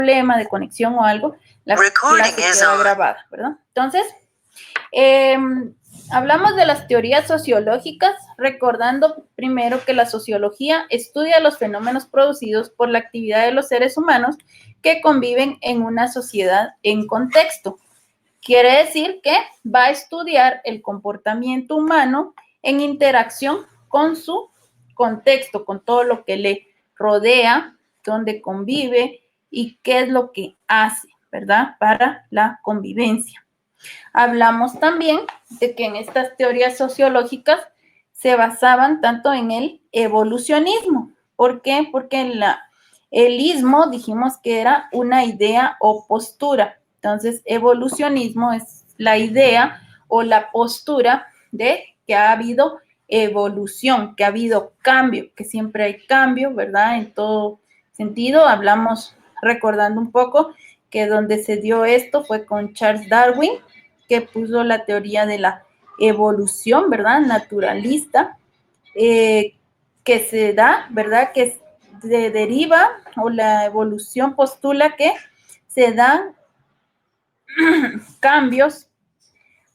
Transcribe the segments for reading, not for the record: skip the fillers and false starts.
problema de conexión o algo, la clase queda grabada, ¿verdad? Entonces, hablamos de las teorías sociológicas, recordando primero que la sociología estudia los fenómenos producidos por la actividad de los seres humanos que conviven en una sociedad en contexto. Quiere decir que va a estudiar el comportamiento humano en interacción con su contexto, con todo lo que le rodea, donde convive y qué es lo que hace, ¿verdad? Para la convivencia. Hablamos también de que en estas teorías sociológicas se basaban tanto en el evolucionismo. ¿Por qué? Porque el ismo dijimos que era una idea o postura. Entonces, evolucionismo es la idea o la postura de que ha habido evolución, que ha habido cambio, que siempre hay cambio, ¿verdad? En todo sentido, hablamos recordando un poco que donde se dio esto fue con Charles Darwin, que puso la teoría de la evolución, ¿verdad? Naturalista, que se da, ¿verdad? Que se deriva o la evolución postula que se dan cambios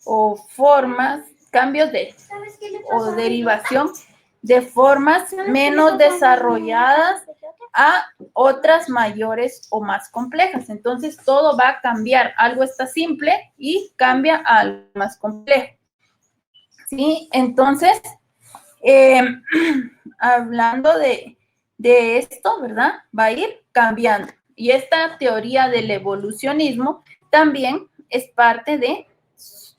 o formas, cambios o derivación de formas menos desarrolladas a otras mayores o más complejas. Entonces, todo va a cambiar. Algo está simple y cambia a algo más complejo. ¿Sí? Entonces, hablando de esto, ¿verdad? Va a ir cambiando. Y esta teoría del evolucionismo también es parte de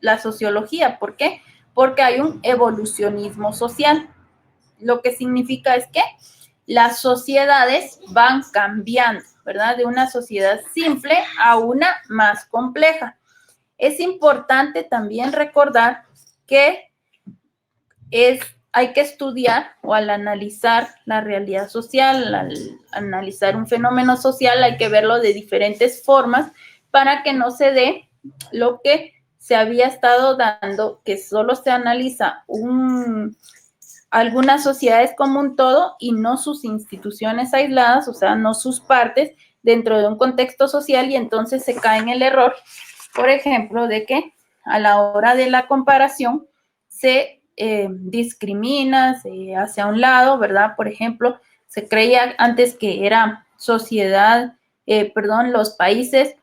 la sociología. ¿Por qué? Porque hay un evolucionismo social. Lo que significa es que las sociedades van cambiando, ¿verdad? De una sociedad simple a una más compleja. Es importante también recordar que hay que estudiar o al analizar la realidad social, al analizar un fenómeno social, hay que verlo de diferentes formas para que no se dé lo que se había estado dando, que solo se analiza algunas sociedades como un todo y no sus instituciones aisladas, o sea, no sus partes dentro de un contexto social, y entonces se cae en el error, por ejemplo, de que a la hora de la comparación se discrimina, se hace a un lado, ¿verdad? Por ejemplo, se creía antes que era los países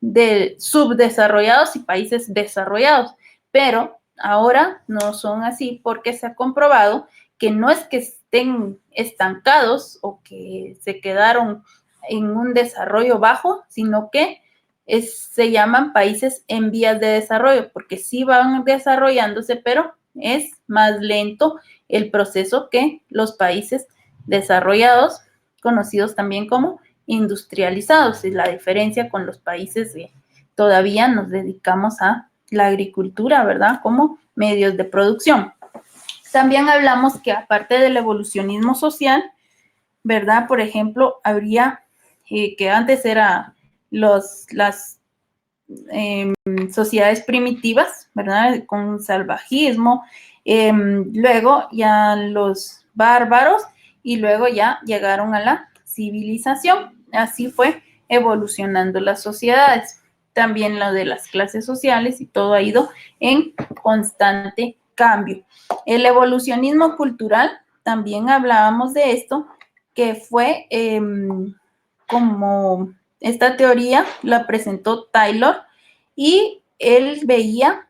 de subdesarrollados y países desarrollados, pero ahora no son así porque se ha comprobado que no es que estén estancados o que se quedaron en un desarrollo bajo, sino que se llaman países en vías de desarrollo, porque sí van desarrollándose, pero es más lento el proceso que los países desarrollados, conocidos también como industrializados. Es la diferencia con los países que todavía nos dedicamos a la agricultura, ¿verdad? Como medios de producción. También hablamos que aparte del evolucionismo social, ¿verdad? Por ejemplo, habría que antes era las sociedades primitivas, ¿verdad? Con salvajismo, luego ya los bárbaros y luego ya llegaron a la civilización. Así fue evolucionando las sociedades. También lo de las clases sociales y todo ha ido en constante cambio. El evolucionismo cultural, también hablábamos de esto, que fue como esta teoría la presentó Taylor y él veía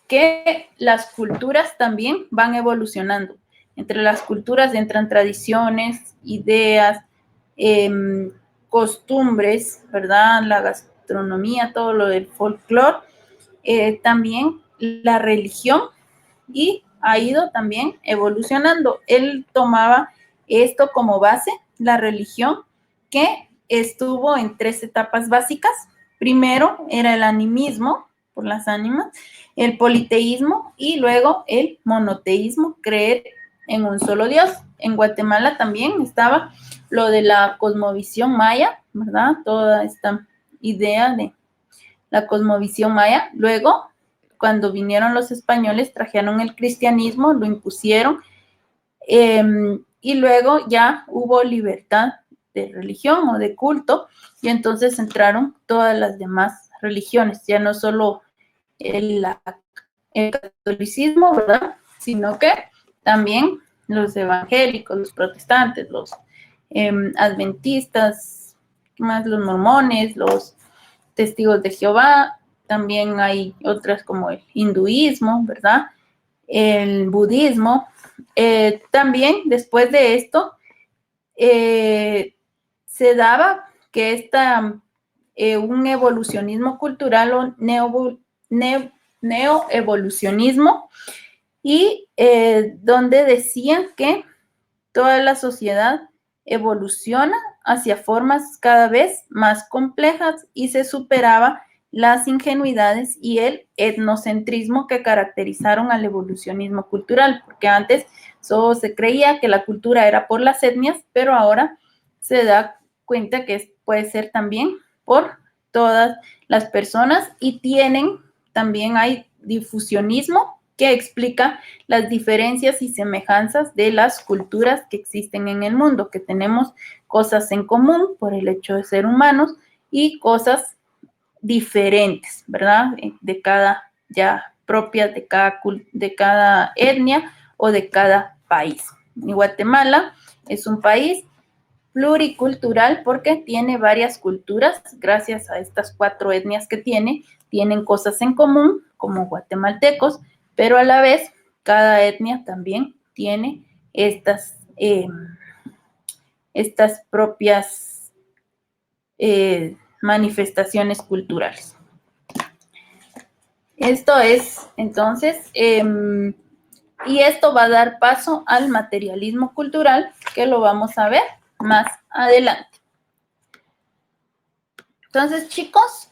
que las culturas también van evolucionando. Entre las culturas entran tradiciones, ideas, costumbres, ¿verdad? La gastronomía, todo lo del folclore, también la religión, y ha ido también evolucionando. Él tomaba esto como base, la religión, que estuvo en 3 etapas básicas. Primero era el animismo, por las ánimas, el politeísmo y luego el monoteísmo, creer en un solo Dios. En Guatemala también estaba lo de la cosmovisión maya, ¿verdad? Toda esta idea de la cosmovisión maya. Luego, cuando vinieron los españoles, trajeron el cristianismo, lo impusieron, y luego ya hubo libertad de religión o de culto, y entonces entraron todas las demás religiones, ya no solo el catolicismo, ¿verdad? Sino que también los evangélicos, los protestantes, los adventistas, más los mormones, los testigos de Jehová, también hay otras como el hinduismo, ¿verdad? El budismo. También después de esto se daba que un evolucionismo cultural o neoevolucionismo, y donde decían que toda la sociedad evoluciona hacia formas cada vez más complejas y se superaba las ingenuidades y el etnocentrismo que caracterizaron al evolucionismo cultural, porque antes solo se creía que la cultura era por las etnias, pero ahora se da cuenta que puede ser también por todas las personas, y también hay difusionismo que explica las diferencias y semejanzas de las culturas que existen en el mundo, que tenemos cosas en común por el hecho de ser humanos y cosas diferentes, ¿verdad? De cada, ya propias de cada etnia o de cada país. Y Guatemala es un país pluricultural porque tiene varias culturas, gracias a estas 4 etnias que tienen cosas en común como guatemaltecos, pero a la vez cada etnia también tiene estas propias manifestaciones culturales. Esto es, entonces, y esto va a dar paso al materialismo cultural, que lo vamos a ver más adelante. Entonces, chicos,